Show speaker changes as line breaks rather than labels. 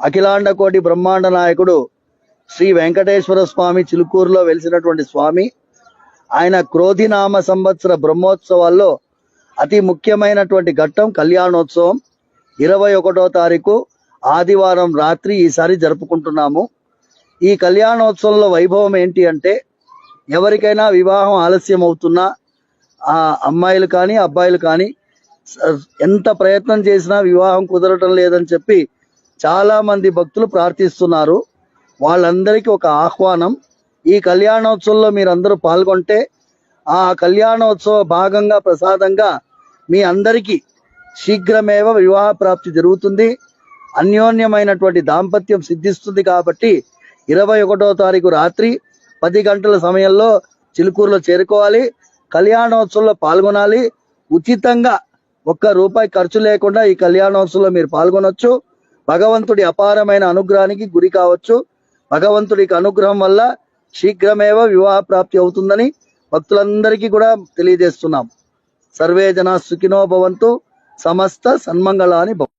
అఖిలాండ కోటి బ్రహ్మాండ నాయకుడు శ్రీ వెంకటేశ్వర స్వామి చిలుకూరులో వెలిసినటువంటి స్వామి. ఆయన క్రోధినామ సంవత్సర బ్రహ్మోత్సవాల్లో అతి ముఖ్యమైనటువంటి ఘట్టం కళ్యాణోత్సవం. 21వ తారీఖు ఆదివారం రాత్రి ఈసారి జరుపుకుంటున్నాము. ఈ కళ్యాణోత్సవంలో వైభవం ఏంటి అంటే, ఎవరికైనా వివాహం ఆలస్యం అవుతున్నా, ఆ అమ్మాయిలు కానీ అబ్బాయిలు కానీ ఎంత ప్రయత్నం చేసినా వివాహం కుదరటం లేదని చెప్పి చాలా మంది భక్తులు ప్రార్థిస్తున్నారు. వాళ్ళందరికీ ఒక ఆహ్వానం. ఈ కళ్యాణోత్సవంలో మీరందరూ పాల్గొంటే ఆ కళ్యాణోత్సవ భాగంగా ప్రసాదంగా మీ అందరికీ శీఘ్రమేవ వివాహ ప్రాప్తి జరుగుతుంది, అన్యోన్యమైనటువంటి దాంపత్యం సిద్ధిస్తుంది. కాబట్టి 21వ తారీఖు రాత్రి 10 గంటల సమయంలో చిలుకూరులో చేరుకోవాలి. కళ్యాణోత్సవంలో పాల్గొనాలి. ఉచితంగా ₹1 ఖర్చు లేకుండా ఈ కళ్యాణోత్సవంలో మీరు పాల్గొనవచ్చు. భగవంతుడి అపారమైన అనుగ్రహానికి గురి కావచ్చు. భగవంతుడికి అనుగ్రహం వల్ల శీఘ్రమేవ వివాహ ప్రాప్తి అవుతుందని భక్తులందరికీ కూడా తెలియజేస్తున్నాం. సర్వే జనా సుఖినో భవంతు, సమస్త సన్మంగళాని భవంతు.